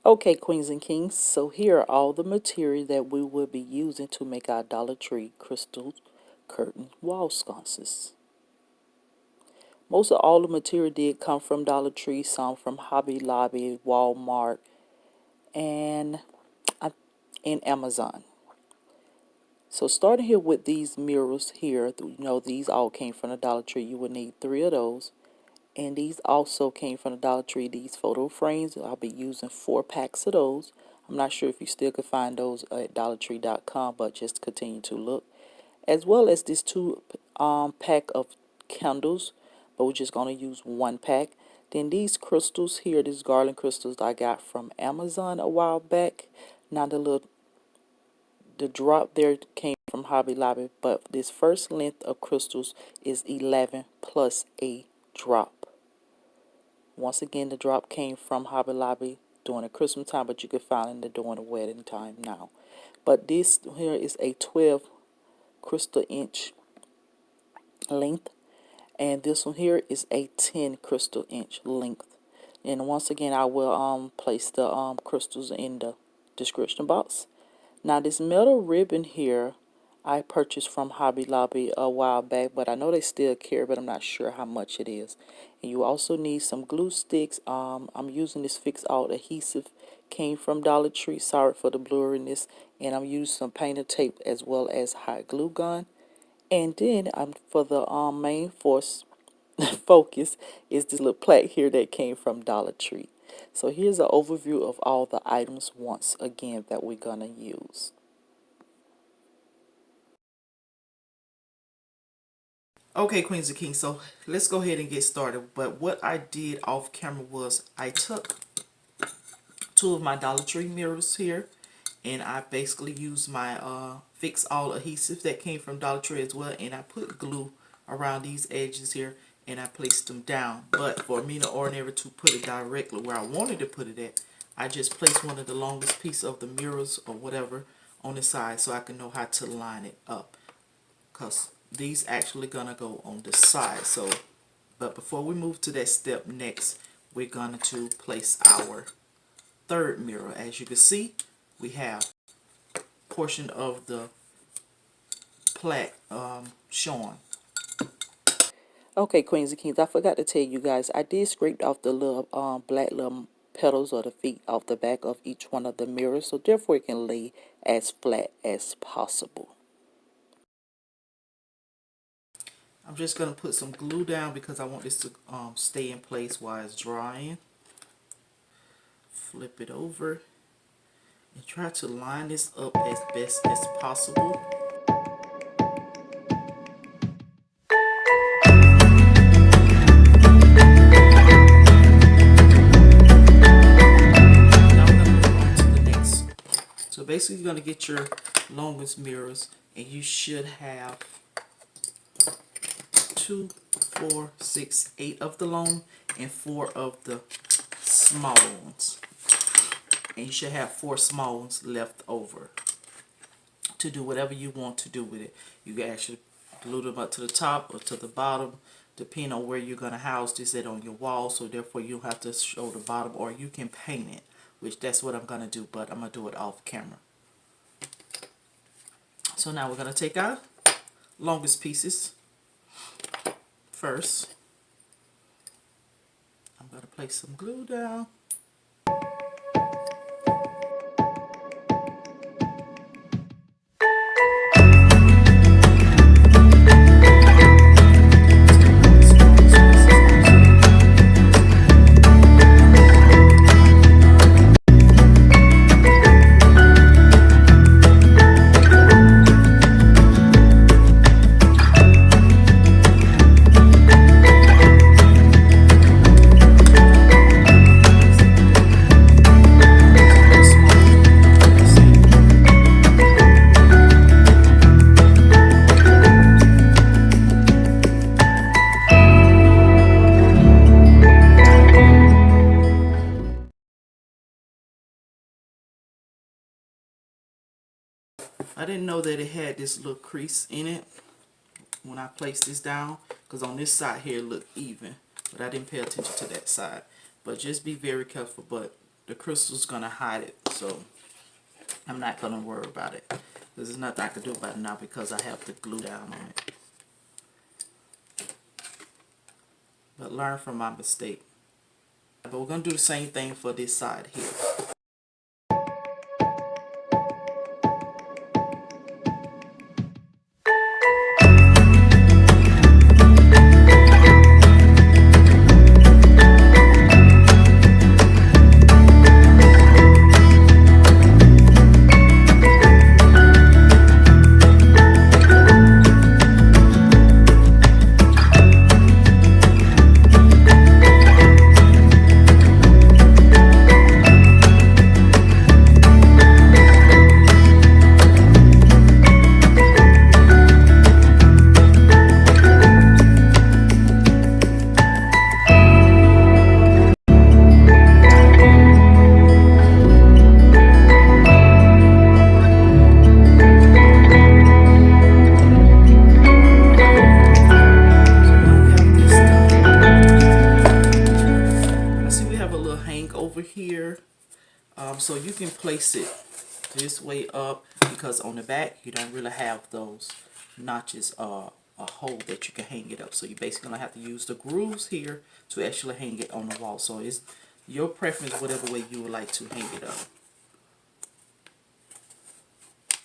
Okay, Queens and Kings, so here are all the material that we will be using to make our Dollar Tree crystal curtain wall sconces. Most of all the material did come from Dollar Tree, some from Hobby Lobby, Walmart, and, and Amazon. So starting here with these mirrors here, these all came from the Dollar Tree. You will need 3 of those. And these also came from the Dollar Tree. These photo frames, I'll be using 4 packs of those. I'm not sure if you still can find those at dollartree.com, but just continue to look. As well as this 2 pack of candles, but we're just going to use 1 pack. Then these crystals here, these garland crystals I got from Amazon a while back. Now the drop there came from Hobby Lobby, but this first length of crystals is 11 plus a drop. Once again, the drop came from Hobby Lobby during the Christmas time, but you can find it during the wedding time now. But this here is a 12 crystal inch length, and this one here is a 10 crystal inch length. And once again, I will place the crystals in the description box. Now this metal ribbon here I purchased from Hobby Lobby a while back, but I know they still carry, but I'm not sure how much it is. And you also need some glue sticks. I'm using this Fix All adhesive, came from Dollar Tree. Sorry for the blurriness. And I'm using some painter tape as well as hot glue gun. And then for the main force focus is this little plaque here that came from Dollar Tree. So here's an overview of all the items once again that we're gonna use. Okay, Queens and Kings, so let's go ahead and get started. But what I did off camera was I took 2 of my Dollar Tree mirrors here, and I basically used my Fix All adhesive that came from Dollar Tree as well, and I put glue around these edges here, and I placed them down. But for me to ordinary to put it directly where I wanted to put it at, I just placed one of the longest piece of the mirrors or whatever on the side so I can know how to line it up, because these actually gonna go on the side. So but before we move to that step next, we're going to place our 3rd mirror. As you can see, we have a portion of the plaque showing. Okay, Queens and Kings, I forgot to tell you guys, I did scrape off the little black little petals or the feet off the back of each one of the mirrors, so therefore it can lay as flat as possible. I'm just going to put some glue down because I want this to stay in place while it's drying. Flip it over and try to line this up as best as possible. Now we're going to move on to the next. So basically you're going to get your longest mirrors, and you should have 2, 4, 6, 8 of the long and 4 of the small ones. And you should have 4 small ones left over to do whatever you want to do with it. You can actually glue them up to the top or to the bottom, depending on where you're going to house this at on your wall, so therefore you'll have to show the bottom, or you can paint it, which that's what I'm going to do, but I'm going to do it off camera. So now we're going to take our longest pieces first. I'm going to place some glue down. I didn't know that it had this little crease in it when I placed this down, because on this side here it looked even, but I didn't pay attention to that side. But just be very careful, but the crystal's gonna hide it, so I'm not gonna worry about it. There's nothing I can do about it now because I have the glue down on it. But learn from my mistake. But we're gonna do the same thing for this side here. Over here, so you can place it this way up because on the back you don't really have those notches, a hole that you can hang it up. So you basically gonna have to use the grooves here to actually hang it on the wall. So it's your preference, whatever way you would like to hang it up.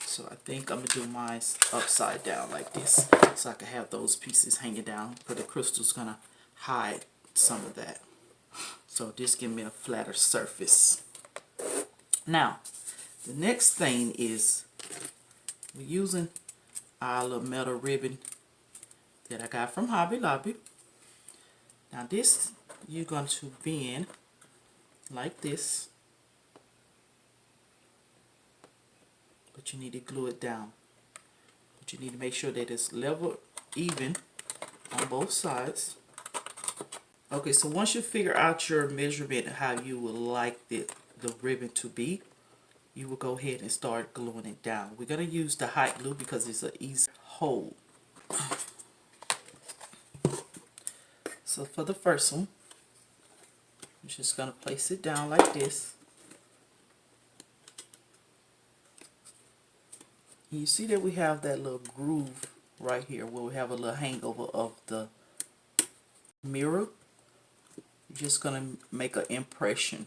So I think I'm gonna do mine upside down like this, so I can have those pieces hanging down, but the crystal's gonna hide some of that. So this give me a flatter surface. Now, the next thing is we're using our little metal ribbon that I got from Hobby Lobby. Now this you're going to bend like this, but you need to glue it down. But you need to make sure that it's level, even on both sides. Okay, so once you figure out your measurement and how you would like the ribbon to be, you will go ahead and start gluing it down. We're going to use the hot glue because it's an easy hold. So for the first one, I'm just going to place it down like this. And you see that we have that little groove right here where we have a little hangover of the mirror. You're just going to make an impression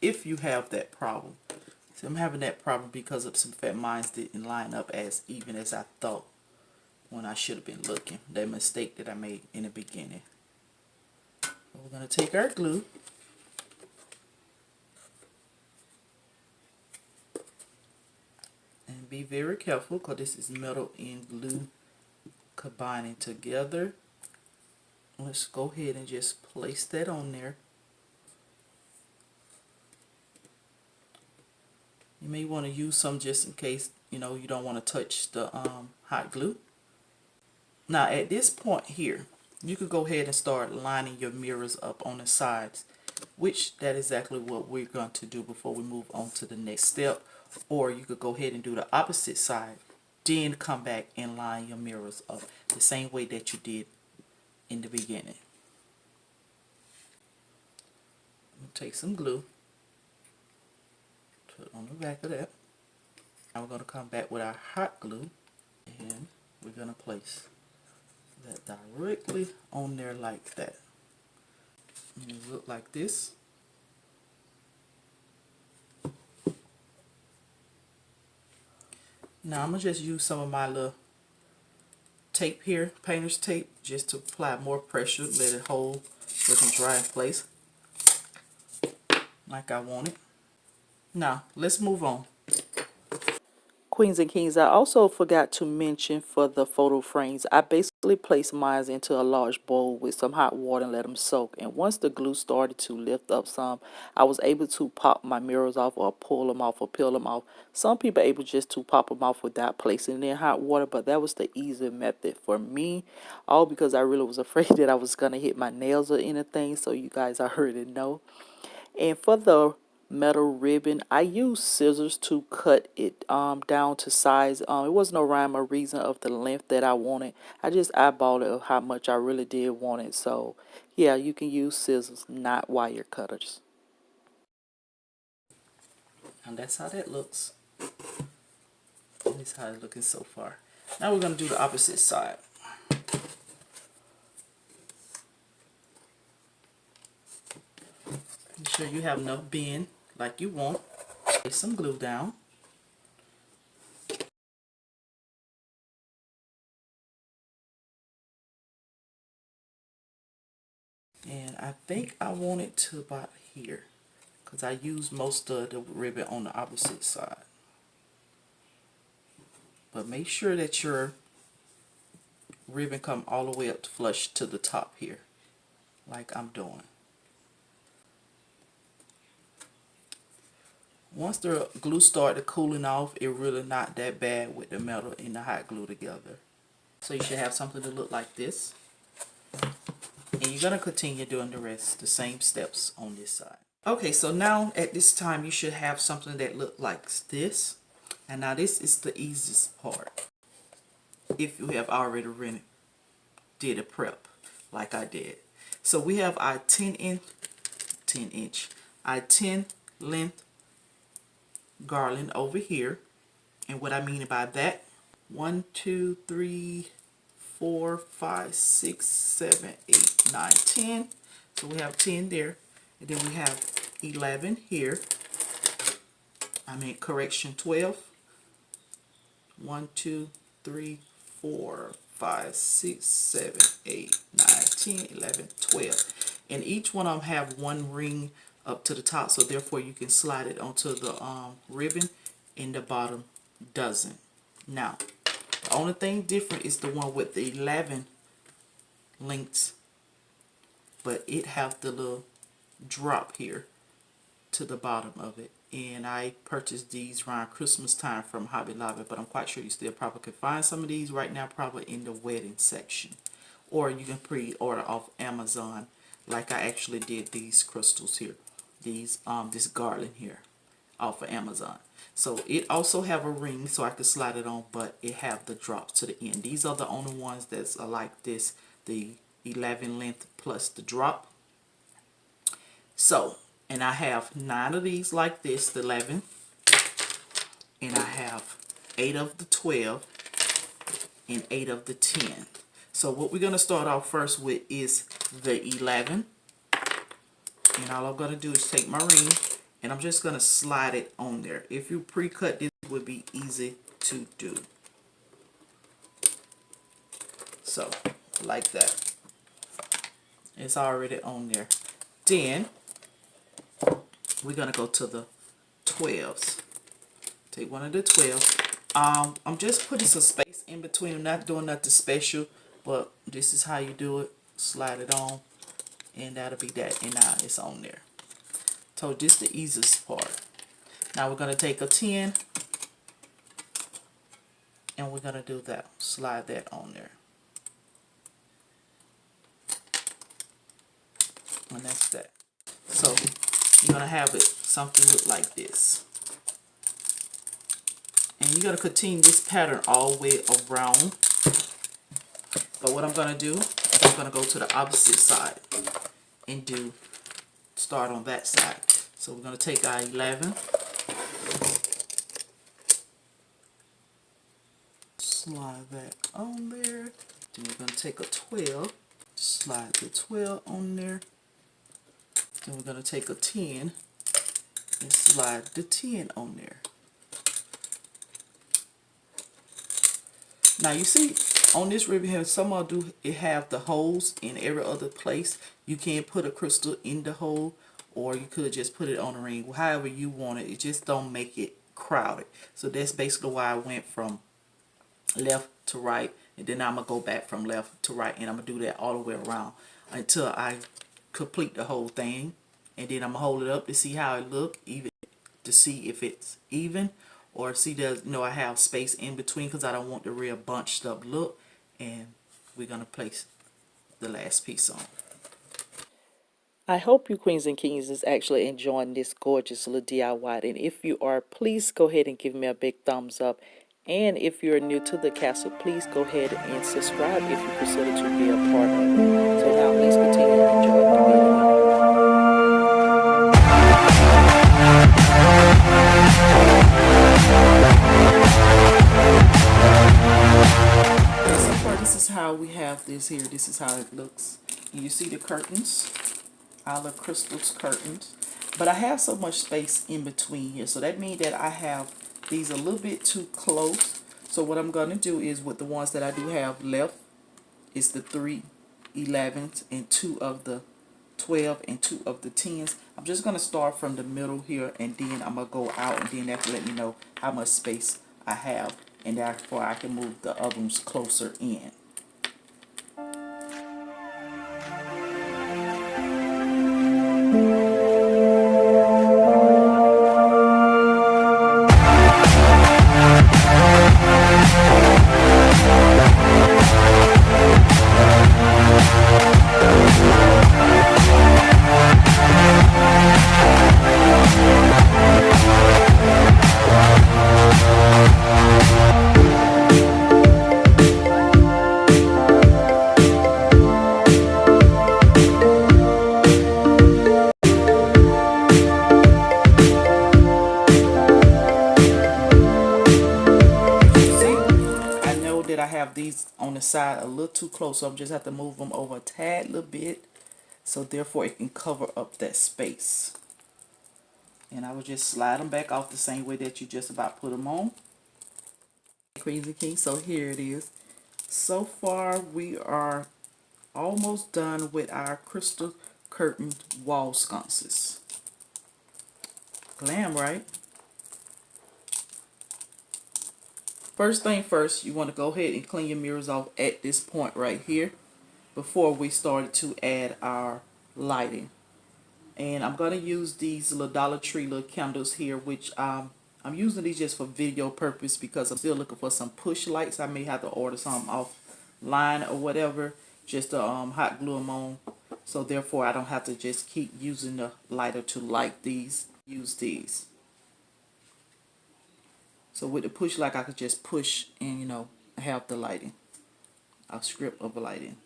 if you have that problem. So I'm having that problem because of some fat mines didn't line up as even as I thought when I should have been looking. That mistake that I made in the beginning. We're going to take our glue and be very careful because this is metal and glue combining together. Let's go ahead and just place that on there. You may want to use some just in case, you know, you don't want to touch the hot glue. Now at this point here, you could go ahead and start lining your mirrors up on the sides, which that is exactly what we're going to do before we move on to the next step. Or you could go ahead and do the opposite side, then come back and line your mirrors up the same way that you did in the beginning. Take some glue, put it on the back of that. Now we're going to come back with our hot glue and we're going to place that directly on there like that. And it look like this. Now I'm going to just use some of my little tape here, painter's tape, just to apply more pressure, let it hold, let it dry in place like I want it. Now let's move on. Queens and Kings, I also forgot to mention for the photo frames, I basically placed mine into a large bowl with some hot water and let them soak. And once the glue started to lift up some, I was able to pop my mirrors off or pull them off or peel them off. Some people are able just to pop them off without placing it in hot water, but that was the easy method for me. All because I really was afraid that I was going to hit my nails or anything, so you guys already know. And for the metal ribbon, I used scissors to cut it down to size. It was no rhyme or reason of the length that I wanted. I just eyeballed it of how much I really did want it. So yeah, you can use scissors, not wire cutters. And that's how that looks. And this is how it's looking so far. Now we're going to do the opposite side. Make sure you have enough bend like you want. Lay some glue down. And I think I want it to about here, because I used most of the ribbon on the opposite side. But make sure that your ribbon come all the way up flush to the top here, like I'm doing. Once the glue started cooling off, it really not that bad with the metal and the hot glue together. So you should have something to look like this. And you're going to continue doing the rest, the same steps on this side. Okay, so now at this time you should have something that look like this. And now this is the easiest part. If you have already did a prep like I did. So we have our 10 length garland over here. And what I mean by that, 1, 2, 3, 4, 5, 6, 7, 8, 9, 10. So we have 10 there. And then we have 11 here. I mean, correction, 12. 1, 2, 3, 4, 5, 6, 7, 8, 9, 10, 11, 12. And each one of them have one ring up to the top, so therefore you can slide it onto the ribbon, and the bottom doesn't. Now, the only thing different is the one with the 11 links, but it have the little drop here to the bottom of it. And I purchased these around Christmas time from Hobby Lobby, but I'm quite sure you still probably could find some of these right now, probably in the wedding section, or you can pre-order off Amazon, like I actually did these crystals here, these this garland here off of Amazon. So it also have a ring, so I could slide it on, but it have the drops to the end. These are the only ones that's like this, the 11 length plus the drop. So, and I have 9 of these like this, the 11, and I have 8 of the 12 and 8 of the 10. So what we're going to start off first with is the 11, and all I'm going to do is take my ring and I'm just going to slide it on there. If you pre-cut, this would be easy to do. So like that, it's already on there. Then we're going to go to the 12s. Take one of the 12s. I'm just putting some space in between. I'm not doing nothing special, but this is how you do it. Slide it on, and that'll be that. And now it's on there. So this is the easiest part. Now we're going to take a 10, and we're going to do that. Slide that on there. And that's that. So you're going to have it something look like this. And you're going to continue this pattern all the way around. But what I'm going to do is I'm going to go to the opposite side and start on that side. So we're going to take our 11, slide that on there. Then we're going to take a 12, slide the 12 on there. Then we're going to take a 10 and slide the 10 on there. Now you see on this ribbon here, some of them do it have the holes in every other place. You can put a crystal in the hole, or you could just put it on a ring. However you want it. It just don't make it crowded. So that's basically why I went from left to right, and then I'm gonna go back from left to right, and I'm gonna do that all the way around until I complete the whole thing. And then I'm gonna hold it up to see how it look, even to see if it's even, or see does I have space in between, because I don't want the real bunched up look. And we're gonna place the last piece on. I hope you queens and kings is actually enjoying this gorgeous little DIY, and if you are, please go ahead and give me a big thumbs up. And if you're new to the castle, please go ahead and subscribe if you consider to be a part of it. So now let's continue to enjoy the video. this is how it looks. And you see the curtains, olive crystals curtains. But I have so much space in between here, so that means that I have these a little bit too close. So what I'm going to do is, with the ones that I do have left, is the 3 11s and 2 of the 12 and 2 of the 10s. I'm just going to start from the middle here, and then I'm going to go out, and then that will let me know how much space I have, and therefore I can move the other ones closer in. I have these on the side a little too close, so I'm just have to move them over a tad little bit, so therefore it can cover up that space. And I will just slide them back off the same way that you just about put them on. Queens and Kings, so here it is. So far we are almost done with our crystal curtain wall sconces. Glam, right? First thing first, you want to go ahead and clean your mirrors off at this point right here before we started to add our lighting. And I'm going to use these little Dollar Tree little candles here, which I'm using these just for video purpose because I'm still looking for some push lights. I may have to order some offline or whatever just to hot glue them on. So therefore I don't have to just keep using the lighter to light these. Use these. So with the push light, I could just push and, you know, have the lighting. A script of lighting.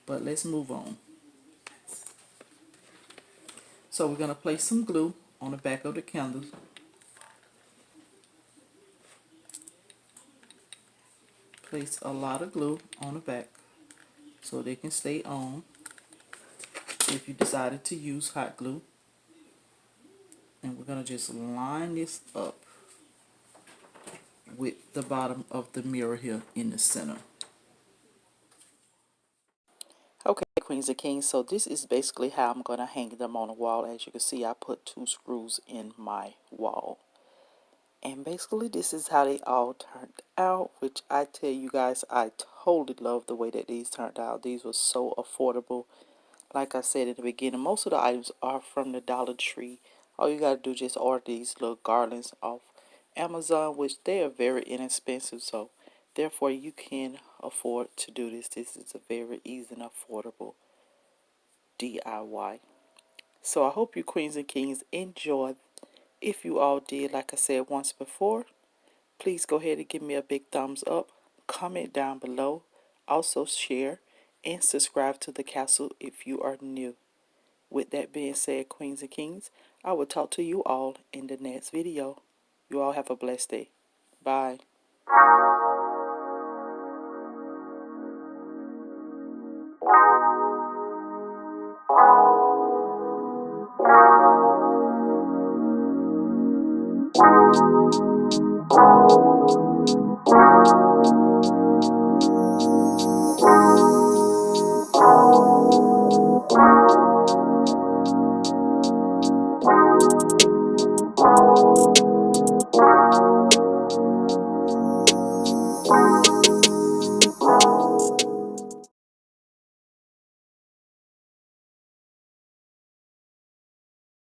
But let's move on. So we're going to place some glue on the back of the candles. Place a lot of glue on the back so they can stay on if you decided to use hot glue. And we're going to just line this up with the bottom of the mirror here in the center. Okay, Queens and Kings, so this is basically how I'm going to hang them on the wall. As you can see, I put 2 screws in my wall. And basically this is how they all turned out, which I tell you guys, I totally love the way that these turned out. These were so affordable. Like I said in the beginning, most of the items are from the Dollar Tree. All you gotta do is just order these little garlands off Amazon, which they are very inexpensive, so therefore you can afford to do this. This is a very easy and affordable DIY. So I hope you Queens and Kings enjoyed. If you all did, like I said once before, please go ahead and give me a big thumbs up, comment down below, also share and subscribe to the castle if you are new. With that being said, Queens and Kings, I will talk to you all in the next video. You all have a blessed day. Bye.